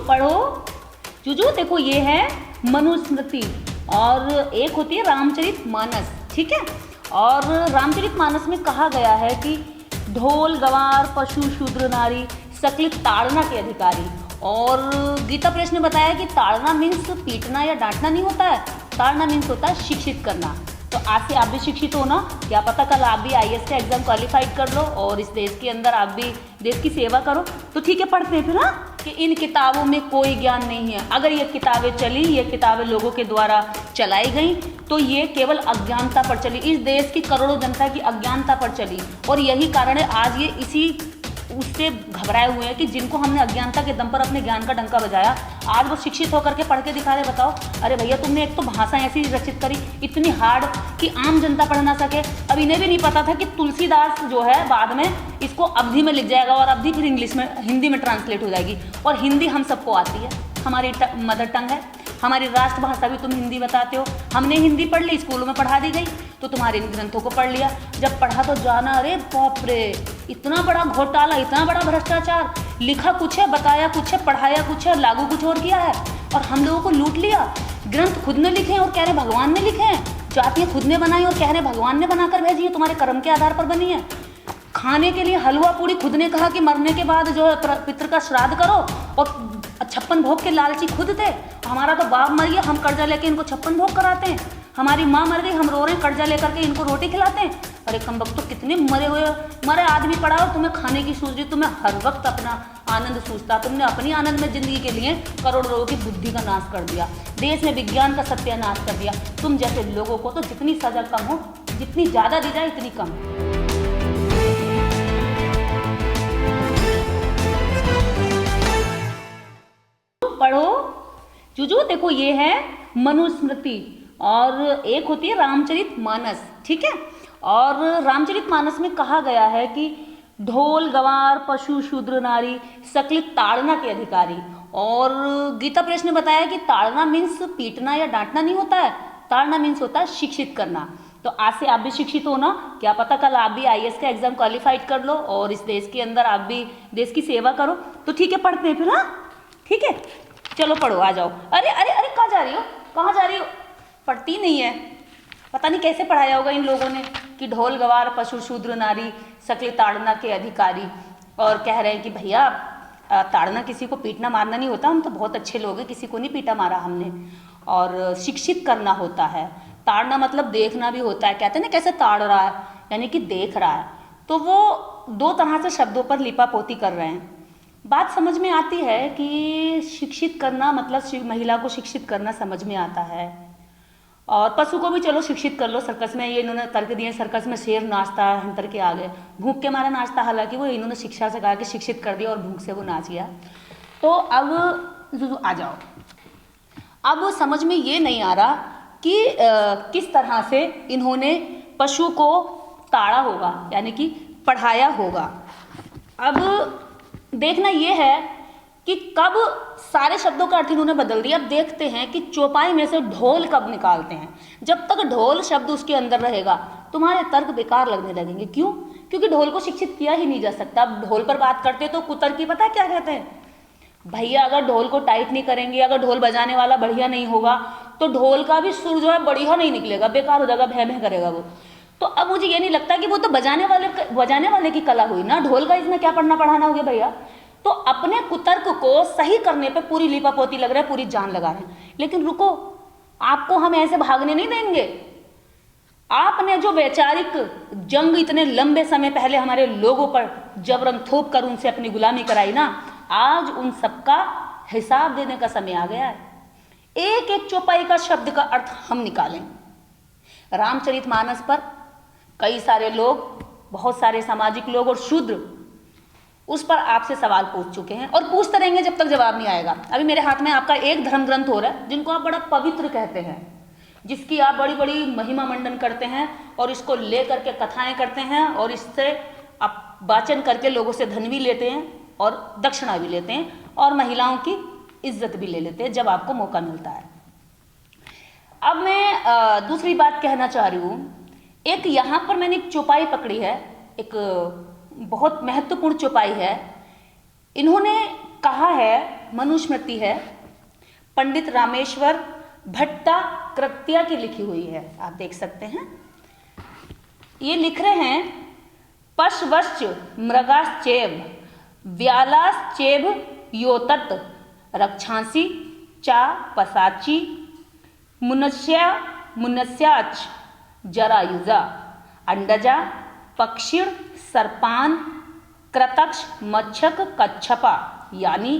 पढ़ो। जूजू देखो, ये है मनुस्मृति और एक होती है रामचरितमानस, ठीक है। और रामचरितमानस में कहा गया है कि ढोल गवार पशु शूद्र नारी सकल ताड़ना के अधिकारी। और गीता प्रेस ने बताया कि ताड़ना मीन्स पीटना या डांटना नहीं होता है, ताड़ना मीन्स होता है शिक्षित करना। तो आज से आप भी शिक्षित हो ना, क्या पता कल आप भी आईएएस का एग्जाम क्वालिफाइड कर लो और इस देश के अंदर आप भी देश की सेवा करो। तो ठीक है, पढ़ते हैं फिर ना कि इन किताबों में कोई ज्ञान नहीं है। अगर ये किताबें चली, ये किताबें लोगों के द्वारा चलाई गई तो ये केवल अज्ञानता पर चली, इस देश की करोड़ों जनता की अज्ञानता पर चली। और यही कारण है आज ये इसी उससे घबराए हुए हैं कि जिनको हमने अज्ञानता के दम पर अपने ज्ञान का डंका बजाया, आज वो शिक्षित होकर के पढ़ के दिखा रहे। बताओ, अरे भैया तुमने एक तो भाषा ऐसी रचित करी इतनी हार्ड कि आम जनता पढ़ ना सके। अब इन्हें भी नहीं पता था कि तुलसीदास जो है बाद में इसको अवधि में लिख जाएगा और अवधि फिर इंग्लिश में हिंदी में ट्रांसलेट हो जाएगी। और हिंदी हम सबको आती है, हमारी मदर टंग है, हमारी राष्ट्रभाषा भी तुम हिंदी बताते हो। हमने हिंदी पढ़ ली, स्कूलों में पढ़ा दी गई, तो तुम्हारे इन ग्रंथों को पढ़ लिया। जब पढ़ा तो जाना, अरे बाप रे, इतना बड़ा घोटाला, इतना बड़ा भ्रष्टाचार, लिखा कुछ है, बताया कुछ है, पढ़ाया कुछ है, लागू कुछ और किया है और हम लोगों को लूट लिया। ग्रंथ खुद ने लिखे और कह रहे भगवान ने लिखे हैं, जातियाँ खुद ने बनाई और कह रहे भगवान ने बनाकर भेजी है, तुम्हारे कर्म के आधार पर बनी है। खाने के लिए हलवा पूड़ी खुद ने कहा कि मरने के बाद जो है पितृ का श्राद्ध करो, और 56 भोग के लालची खुद थे। हमारा तो बाप मर गया, हम कर्जा लेके इनको 56 भोग कराते हैं। हमारी माँ मर गई, हम रो रहे हैं, कर्जा लेकर के इनको रोटी खिलाते हैं। अरे कम वक्त तो कितने मरे आदमी पड़ा और तुम्हें खाने की सूझ रही, तुम्हें हर वक्त अपना आनंद सूझता। तुमने अपनी आनंद में जिंदगी के लिए करोड़ों लोगों की बुद्धि का नाश कर दिया, देश में विज्ञान का सत्यानाश कर दिया। तुम जैसे लोगों को तो जितनी सजा कम हो, जितनी ज्यादा दी जाए इतनी कम। पढ़ो। जूजू देखो, ये है मनुस्मृति और एक होती है रामचरितमानस, ठीक है। और रामचरितमानस में कहा गया है कि ढोल गवार पशु शूद्र नारी सकल ताड़ना के अधिकारी। और गीता प्रेस ने बताया कि ताड़ना मीन्स पीटना या डांटना नहीं होता है, ताड़ना मीन्स होता है शिक्षित करना। तो आज से आप भी शिक्षित हो ना, क्या पता कल आप भी आईएएस का एग्जाम क्वालिफाइड कर लो और इस देश के अंदर आप भी देश की सेवा करो। तो ठीक है, पढ़ते हैं फिर ना, ठीक है, चलो पढ़ो, आ जाओ। अरे अरे अरे, कहाँ जा रही हो, कहाँ जा रही हो? पढ़ती नहीं है, पता नहीं कैसे पढ़ाया होगा इन लोगों ने कि ढोल गवार पशु शूद्र नारी सकल ताड़ना के अधिकारी। और कह रहे हैं कि भैया ताड़ना किसी को पीटना मारना नहीं होता, हम तो बहुत अच्छे लोग हैं, किसी को नहीं पीटा मारा हमने। और शिक्षित करना होता है, ताड़ना मतलब देखना भी होता है। कहते हैं ना कैसे ताड़ रहा है, यानी कि देख रहा है। तो वो दो तरह से शब्दों पर लिपापोती कर रहे हैं। बात समझ में आती है कि शिक्षित करना मतलब महिला को शिक्षित करना समझ में आता है। और पशु को भी चलो शिक्षित कर लो, सर्कस में ये इन्होंने तर्क दिए, सर्कस में शेर नाचता है, हम तर्क के आगे भूख के मारे नाचता, हालांकि वो इन्होंने शिक्षा से कहा कि शिक्षित कर दिया और भूख से वो नाच गया। तो अब आ जाओ, अब समझ में ये नहीं आ रहा कि किस तरह से इन्होंने पशु को ताड़ा होगा, यानी कि पढ़ाया होगा। अब देखना ये है कि कब सारे शब्दों का अर्थ इन्होंने बदल दिया। अब देखते हैं कि चौपाई में से ढोल कब निकालते हैं। जब तक ढोल शब्द उसके अंदर रहेगा तुम्हारे तर्क बेकार लगने लगेंगे। क्यों? क्योंकि ढोल को शिक्षित किया ही नहीं जा सकता। अब ढोल पर बात करते तो कुतर्की पता है क्या कहते हैं, भैया अगर ढोल को टाइट नहीं करेंगे, अगर ढोल बजाने वाला बढ़िया नहीं होगा तो ढोल का भी सुर जो है बढ़िया नहीं निकलेगा, बेकार हो जाएगा, भय भय करेगा वो। तो अब मुझे ये नहीं लगता कि वो तो बजाने वाले की कला हुई ना, ढोल का इसमें क्या पढ़ना पढ़ाना हो गया भैया। तो अपने कुतर्क को सही करने पे पूरी लीपापोती लग रहा है, पूरी जान लगा रहे हैं। लेकिन रुको, आपको हम ऐसे भागने नहीं देंगे। आपने जो वैचारिक जंग इतने लंबे समय पहले हमारे लोगों पर जबरन थोप कर उनसे अपनी गुलामी कराई ना, आज उन सबका हिसाब देने का समय आ गया है। एक एक चौपाई का शब्द का अर्थ हम निकालें। रामचरितमानस पर कई सारे लोग, बहुत सारे सामाजिक लोग और शूद्र उस पर आपसे सवाल पूछ चुके हैं और पूछते रहेंगे जब तक जवाब नहीं आएगा। अभी मेरे हाथ में आपका एक धर्म ग्रंथ हो रहा है जिनको आप बड़ा पवित्र कहते हैं, जिसकी आप बड़ी बड़ी महिमा मंडन करते हैं और इसको ले करके कथाएं करते हैं और इससे आप वाचन करके लोगों से धन भी लेते हैं और दक्षिणा भी लेते हैं और महिलाओं की इज्जत भी ले लेते हैं जब आपको मौका मिलता है। अब मैं दूसरी बात कहना चाह रही हूँ। एक यहाँ पर मैंने एक चौपाई पकड़ी है, एक बहुत महत्वपूर्ण चौपाई है। इन्होंने कहा है मनुस्मृति है, पंडित रामेश्वर भट्टाकृत्या की लिखी हुई है, आप देख सकते हैं। ये लिख रहे हैं पशवश्च मृगाश्चैव व्यालाश्चैव योतत् रक्षांसि चा पसाची मुनस्याच जरायुजा अंडजा पक्षिण सर्पान कृतक्ष मच्छक कच्छपा यानी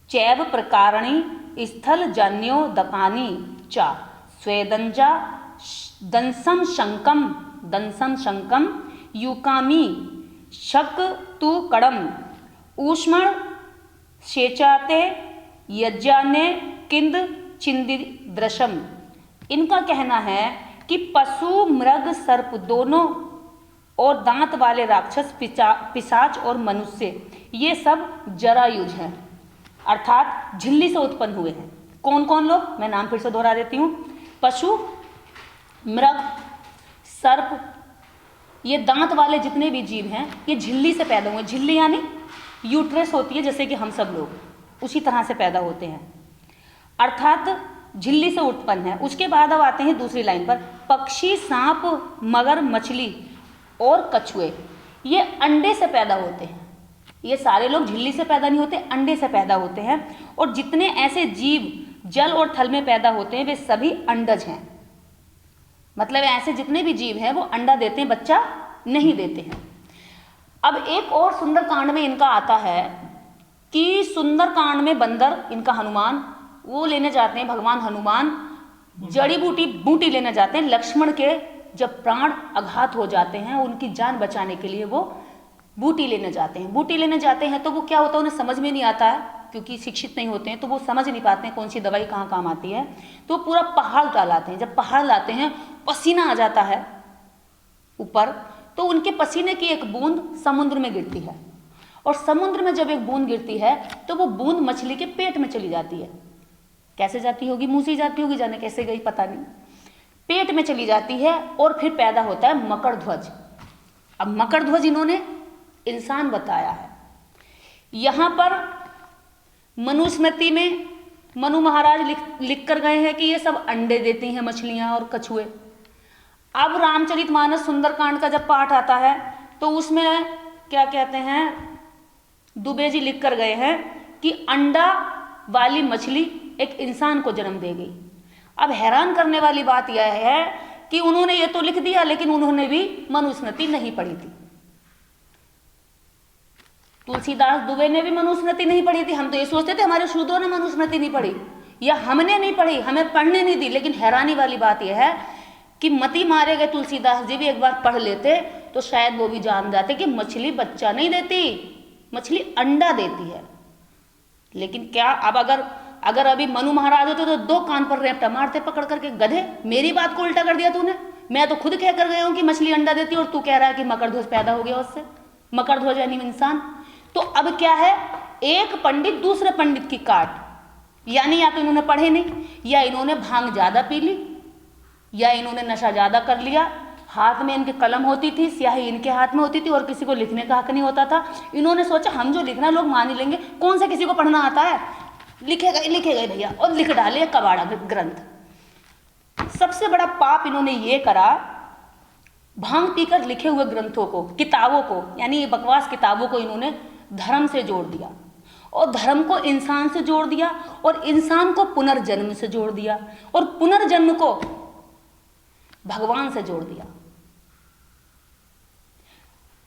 चैव प्रकारणि स्थल जन्योदकानि चा स्वेदंजा दंसम शंकम युकामी शक तु कड़म ऊष्मण शेचाते यज्ञाने किंद चिंदी दृशम। इनका कहना है कि पशु मृग सर्प दोनों और दांत वाले राक्षस पिशाच और मनुष्य ये सब जरायुज हैं, अर्थात झिल्ली से उत्पन्न हुए हैं। कौन कौन लोग, मैं नाम फिर से दोहरा देती हूँ। पशु, मृग, सर्प, ये दांत वाले जितने भी जीव हैं ये झिल्ली से पैदा हुए। झिल्ली यानी यूट्रस होती है जैसे कि हम सब लोग, उसी तरह से पैदा होते हैं, अर्थात झिल्ली से उत्पन्न है। उसके बाद अब आते हैं दूसरी लाइन पर, पक्षी, सांप, मगर, मछली और कछुए ये अंडे से पैदा होते हैं। ये सारे लोग झिल्ली से पैदा नहीं होते, अंडे से पैदा होते हैं। और जितने ऐसे जीव जल और थल में पैदा होते हैं वे सभी अंडज हैं, मतलब ऐसे जितने भी जीव हैं वो अंडा देते हैं, बच्चा नहीं देते हैं। अब एक और सुंदरकांड में इनका आता है कि सुंदरकांड में बंदर, इनका हनुमान, वो लेने जाते हैं, भगवान हनुमान जड़ी बूटी लेने जाते हैं। लक्ष्मण के जब प्राण आघात हो जाते हैं, उनकी जान बचाने के लिए वो बूटी लेने जाते हैं। बूटी लेने जाते हैं तो वो क्या होता है, उन्हें समझ में नहीं आता है, क्योंकि शिक्षित नहीं होते हैं तो वो समझ नहीं पाते हैं कौन सी दवाई कहाँ काम आती है। तो पूरा पहाड़ डालाते हैं। जब पहाड़ लाते हैं, पसीना आ जाता है ऊपर, तो उनके पसीने की एक बूंद समुद्र में गिरती है। और समुद्र में जब एक बूंद गिरती है तो वो बूंद मछली के पेट में चली जाती है। कैसे जाती होगी, मुंह से जाती होगी, जाने कैसे गई पता नहीं, पेट में चली जाती है और फिर पैदा होता है मकर ध्वज। अब मकर ध्वज इन्होंने इंसान बताया है। यहां पर मनुस्मृति में मनु महाराज लिख कर गए हैं कि ये सब अंडे देती हैं मछलियां और कछुए। अब रामचरितमानस सुंदरकांड का जब पाठ आता है तो उसमें क्या कहते हैं, दुबे जी लिख कर गए हैं कि अंडा वाली मछली एक इंसान को जन्म देगी। अब हैरान करने वाली बात यह है कि उन्होंने ये तो लिख दिया, लेकिन उन्होंने भी मनुस्मृति नहीं पढ़ी थी। तुलसीदास दुबे ने भी मनुस्मृति नहीं पढ़ी थी। हम तो ये सोचते थे हमारे शूद्रों ने मनुस्मृति नहीं पढ़ी या हमने नहीं पढ़ी, हमें पढ़ने नहीं दी। लेकिन हैरानी वाली बात यह है कि मती मारे गए तुलसीदास जी भी एक बार पढ़ लेते तो शायद वो भी जान जाते कि मछली बच्चा नहीं देती, मछली अंडा देती है। लेकिन क्या अब अगर अभी मनु महाराज होते तो दो कान पर रेपटा मारते पकड़ करके, गधे मेरी बात को उल्टा कर दिया तूने, मैं तो खुद कह कर गया हूं कि मछली अंडा देती है और तू कह रहा है कि मकर ध्वज पैदा हो गया उससे। मकर ध्वज यानी इंसान। तो अब क्या है, एक पंडित दूसरे पंडित की काट, यानी या तो इन्होंने पढ़े नहीं, या इन्होंने भांग ज्यादा पी ली, या इन्होंने नशा ज्यादा कर लिया। हाथ में इनके कलम होती थी, स्याही इनके हाथ में होती थी और किसी को लिखने का हक नहीं होता था। इन्होंने सोचा हम जो लिखना लोग मान ही लेंगे, कौन से किसी को पढ़ना आता है, लिखे गए भैया, और लिख डाले कबाड़ा ग्रंथ। सबसे बड़ा पाप इन्होंने ये करा, भांग पीकर लिखे हुए ग्रंथों को, किताबों को, यानी ये बकवास किताबों को इन्होंने धर्म से जोड़ दिया, और धर्म को इंसान से जोड़ दिया, और इंसान को पुनर्जन्म से जोड़ दिया, और पुनर्जन्म को भगवान से जोड़ दिया।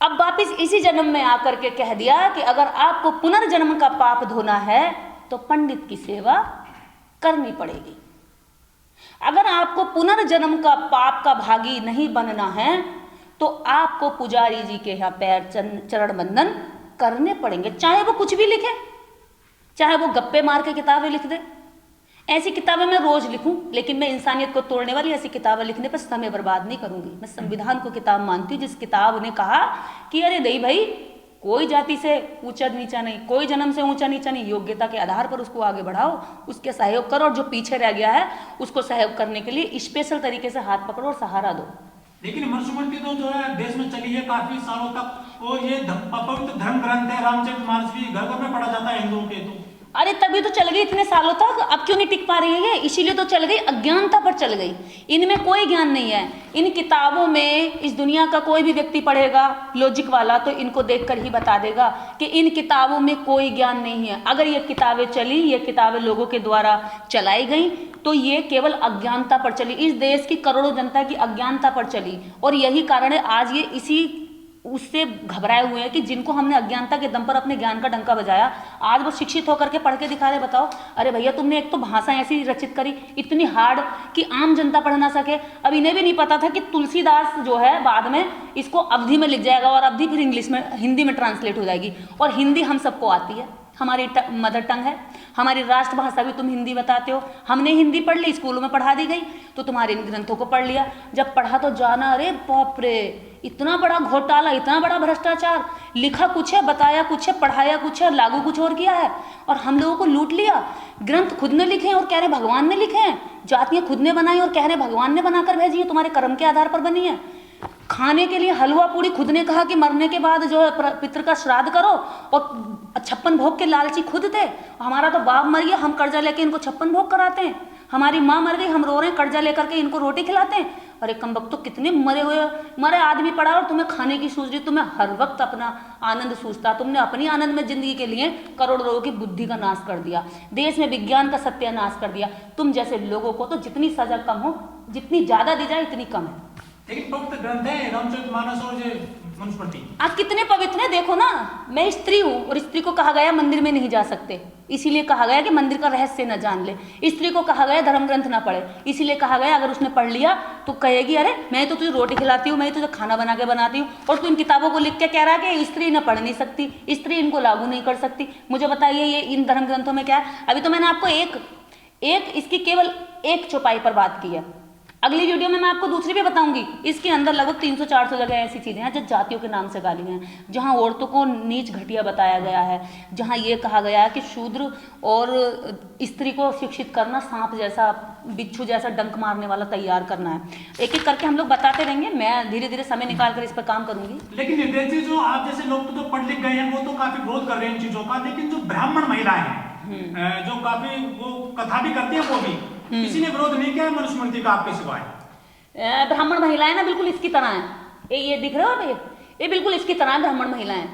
अब वापिस इसी जन्म में आकर के कह दिया कि अगर आपको पुनर्जन्म का पाप धोना है तो पंडित की सेवा करनी पड़ेगी। अगर आपको पुनर्जन्म का पाप का भागी नहीं बनना है तो आपको पुजारी जी के यहाँ पैर चरण बंदन करने पड़ेंगे, चाहे वो कुछ भी लिखे, चाहे वो गप्पे मार के किताबें लिख दे। ऐसी किताबें मैं रोज लिखूं, लेकिन मैं इंसानियत को तोड़ने वाली ऐसी किताबें लिखने पर समय बर्बाद नहीं करूंगी। मैं संविधान को किताब मानती हूँ, जिस किताब ने कहा कि अरे नहीं भाई, कोई जाति से ऊंचा नीचा नहीं, कोई जन्म से ऊंचा नीचा नहीं, योग्यता के आधार पर उसको आगे बढ़ाओ, उसके सहयोग करो, और जो पीछे रह गया है उसको सहयोग करने के लिए स्पेशल तरीके से हाथ पकड़ो और सहारा दो। लेकिन मनुस्मृति तो जो है देश में चली है काफी सालों तक, और ये पवित्र धर्म ग्रंथ है, रामचरितमानस भी घर घर में पढ़ा जाता है हिंदुओं के। तो अरे तभी तो चल गई इतने सालों तक, अब क्यों नहीं टिक पा रही है ये? इसीलिए तो चल गई, अज्ञानता पर चल गई। इनमें कोई ज्ञान नहीं है। इन किताबों में इस दुनिया का कोई भी व्यक्ति पढ़ेगा लॉजिक वाला तो इनको देखकर ही बता देगा कि इन किताबों में कोई ज्ञान नहीं है। अगर ये किताबें चली, ये किताबें लोगों के द्वारा चलाई गई तो ये केवल अज्ञानता पर चली। इस देश की करोड़ों जनता की अज्ञानता पर चली, और यही कारण है आज ये इसी उससे घबराए हुए हैं कि जिनको हमने अज्ञानता के दम पर अपने ज्ञान का डंका बजाया, आज वो शिक्षित होकर के पढ़ के दिखा रहे। बताओ, अरे भैया तुमने एक तो भाषा ऐसी रचित करी इतनी हार्ड कि आम जनता पढ़ ना सके। अब इन्हें भी नहीं पता था कि तुलसीदास जो है बाद में इसको अवधि में लिख जाएगा, और अवधि फिर इंग्लिश में, हिंदी में ट्रांसलेट हो जाएगी। और हिंदी हम सबको आती है, हमारी मदर टंग है, हमारी राष्ट्रभाषा भी तुम हिंदी बताते हो। हमने हिंदी पढ़ ली, स्कूलों में पढ़ा दी गई, तो तुम्हारे इन ग्रंथों को पढ़ लिया। जब पढ़ा तो जाना, अरे बाप रे, इतना बड़ा घोटाला, इतना बड़ा भ्रष्टाचार, लिखा कुछ है, बताया कुछ है, पढ़ाया कुछ है, लागू कुछ और किया है, और हम लोगों को लूट लिया। ग्रंथ खुद ने लिखे हैं और कह रहे भगवान ने लिखे हैं, जातियां खुद ने बनाई और कह रहे भगवान ने बनाकर भेजी है, तुम्हारे कर्म के आधार पर बनी है। खाने के लिए हलवा पूड़ी खुद ने कहा कि मरने के बाद जो है पितृ का श्राद्ध करो, और 56 भोग के लालची खुद थे। हमारा तो बाप मर गया, हम कर्जा लेके इनको 56 भोग कराते हैं। हमारी माँ मर गई, हम रो रहे हैं, कर्जा लेकर के इनको रोटी खिलाते हैं। अरे कमबख्त, तो कितने मरे आदमी पड़ा और तुम्हें खाने की सूझ रही, तुम्हें हर वक्त अपना आनंद सूझता। तुमने अपनी आनंद में जिंदगी के लिए करोड़ लोगों की बुद्धि का नाश कर दिया, देश में विज्ञान का सत्यानाश कर दिया। तुम जैसे लोगों को तो जितनी सजा कम हो, जितनी ज्यादा दी जाए इतनी कम है। लेकिन पवित्र ग्रंथ है रामचरितमानस और जो मनुस्मृति, आप कितने पवित्र हैं, देखो ना। मैं स्त्री हूँ और स्त्री को कहा गया मंदिर में नहीं जा सकते, इसीलिए कहा गया कि मंदिर का रहस्य न जान ले। स्त्री को कहा गया धर्म ग्रंथ ना पढ़े, इसीलिए कहा गया अगर उसने पढ़ लिया तो कहेगी अरे मैं तो तुझे रोटी खिलाती हूँ, मैं तुझे खाना बना के बनाती हूँ, और तू इन किताबों को लिख के कह रहा है कि स्त्री न पढ़ नहीं सकती, स्त्री इनको लागू नहीं कर सकती। मुझे बताइए ये इन धर्म ग्रंथों में क्या है? अभी तो मैंने आपको एक इसकी केवल एक चौपाई पर बात की है। अगली वीडियो में मैं आपको दूसरी भी बताऊंगी। इसके अंदर लगभग 300-400 जगह ऐसी चीजें हैं जो जातियों के नाम से गाली हैं, जहां औरतों को नीच घटिया बताया गया है, जहां ये कहा गया है कि शूद्र और स्त्री को शिक्षित करना सांप जैसा, बिच्छू जैसा डंक मारने वाला तैयार करना है। एक एक करके हम लोग बताते रहेंगे, मैं धीरे धीरे समय निकाल कर इस पर काम करूंगी। लेकिन निर्देश जी, जो आप जैसे लोग तो पढ़ लिख गए हैं वो तो काफी विरोध कर रहे हैं इन चीजों का, लेकिन जो ब्राह्मण महिलाएं हैं जो काफी वो कथा भी करती है, वो भी किसी ने विरोध नहीं किया मनुस्मृति का आपके सिवाय। ब्राह्मण महिलाएं ना बिल्कुल इसकी तरह है, ये दिख रहे हो, ये बिल्कुल इसकी तरह है ब्राह्मण महिलाएं,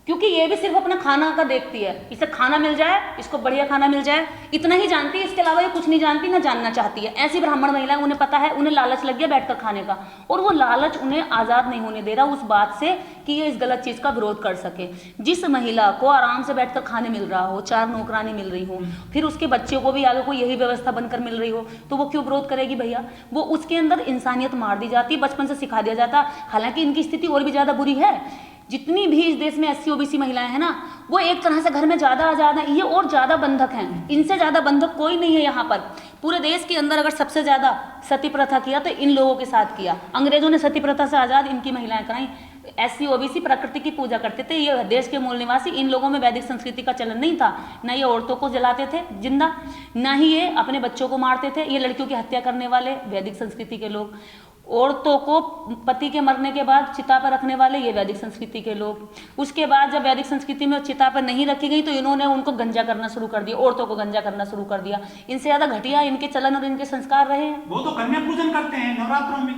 क्योंकि ये भी सिर्फ अपना खाना का देखती है। इसे खाना मिल जाए, इसको बढ़िया खाना मिल जाए, इतना ही जानती है, इसके अलावा ये कुछ नहीं जानती, ना जानना चाहती है। ऐसी ब्राह्मण महिलाएं, उन्हें पता है, उन्हें लालच लग गया बैठकर खाने का, और वो लालच उन्हें आज़ाद नहीं होने दे रहा उस बात से कि ये इस गलत चीज़ का विरोध कर सके। जिस महिला को आराम से बैठकर खाने मिल रहा हो, 4 नौकरानी मिल रही हो, फिर उसके बच्चे को भी आगे कोई यही व्यवस्था बनकर मिल रही हो, तो वो क्यों विरोध करेगी भैया? वो उसके अंदर इंसानियत मार दी जाती, बचपन से सिखा दिया जाता। हालांकि इनकी स्थिति और भी ज़्यादा बुरी है। जितनी भी इस देश में SC OBC महिलाएं हैं ना, वो एक तरह से घर में ज़्यादा आज़ाद हैं, ये और ज़्यादा बंधक हैं। इनसे ज़्यादा बंधक कोई नहीं है यहाँ पर पूरे देश के अंदर। अगर सबसे ज़्यादा सती प्रथा किया तो इन लोगों के साथ किया। अंग्रेजों ने सती प्रथा से आज़ाद इनकी महिलाएं कराई। SC OBC प्रकृति की पूजा करते थे, ये देश के मूल निवासी। इन लोगों में वैदिक संस्कृति का चलन नहीं था। ना ये औरतों को जलाते थे जिंदा, ना ही ये अपने बच्चों को मारते थे। ये लड़कियों की हत्या करने वाले वैदिक संस्कृति के लोग, औरतों को पति के मरने के बाद चिता पर रखने वाले ये वैदिक संस्कृति के लोग। उसके बाद जब वैदिक संस्कृति में चिता पर नहीं रखी गई तो इन्होंने उनको गंजा करना शुरू कर दिया, औरतों को गंजा करना शुरू कर दिया। इनसे ज्यादा घटिया इनके चलन और इनके संस्कार रहे हैं। वो तो कन्या पूजन करते हैं नवरात्रों में।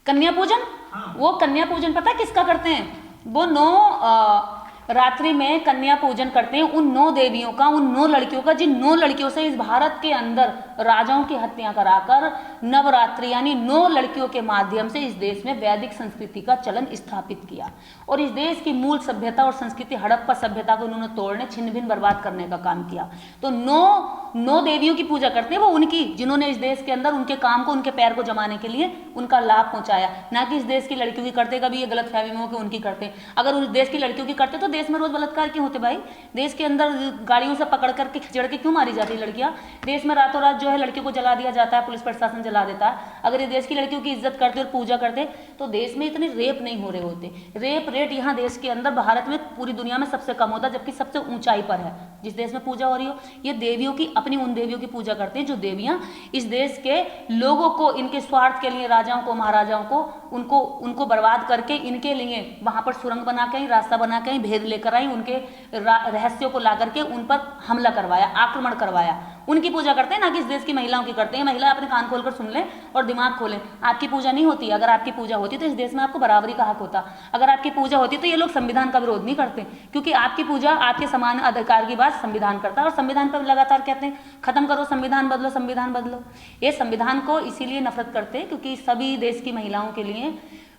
कन्या पूजन? हाँ। वो कन्या पूजन पता है किसका करते हैं? वो 9 रात्रि में कन्या पूजन करते हैं उन 9 देवियों का, उन 9 लड़कियों का, जिन 9 लड़कियों से इस भारत के अंदर राजाओं की हत्या कराकर नवरात्रि यानी 9 लड़कियों के माध्यम से इस देश में वैदिक संस्कृति का चलन स्थापित किया। और इस देश की मूल सभ्यता और संस्कृति हड़प्पा सभ्यता को उन्होंने तोड़ने, छिन्न भिन्न बर्बाद करने का काम किया। तो 9 देवियों की पूजा करते हैं वो उनकी, जिन्होंने इस देश के अंदर उनके काम को, उनके पैर को जमाने के लिए उनका लाभ पहुंचाया। ना कि इस देश की लड़कियों की करते, कभी ये गलत फहमी में हो कि उनकी करते। अगर उस देश की लड़कियों की करते तो देश में रोज बलात्कार क्यों होते भाई? देश के अंदर गाड़ियों से पकड़ करके खिचड़ के क्यों मारी जाती है लड़कियां? देश में रातों रात जो है लड़कियों को जला दिया जाता है, पुलिस प्रशासन जला देता है। अगर ये देश की लड़कियों की इज्जत करते और पूजा करते तो देश में इतने रेप नहीं हो रहे होते। रेप रेट यहाँ देश के अंदर, भारत में, पूरी दुनिया में सबसे कम होता, जबकि सबसे ऊंचाई पर है जिस देश में पूजा हो रही हो। ये देवियों की, अपनी उन देवियों की पूजा करते हैं जो देवियां इस देश के लोगों को, इनके स्वार्थ के लिए, राजाओं को, महाराजाओं को उनको उनको बर्बाद करके इनके लिए वहाँ पर सुरंग बना के रास्ता बना के भेद लेकर आई, उनके रहस्यों को ला करके उन पर हमला करवाया, आक्रमण करवाया। उनकी पूजा करते हैं, ना कि इस देश की महिलाओं की करते हैं। महिला अपने कान खोलकर सुन लें और दिमाग खोलें, आपकी पूजा नहीं होती। अगर आपकी पूजा होती तो इस देश में आपको बराबरी का हक होता। अगर आपकी पूजा होती तो ये लोग संविधान का विरोध नहीं करते, क्योंकि आपकी पूजा आपके समान अधिकार की बात संविधान करता है। और संविधान पर लगातार कहते हैं खत्म करो संविधान, बदलो संविधान बदलो। ये संविधान को इसीलिए नफरत करते हैं क्योंकि सभी देश की महिलाओं के लिए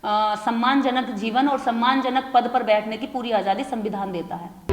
सम्मानजनक जीवन और सम्मानजनक पद पर बैठने की पूरी आज़ादी संविधान देता है।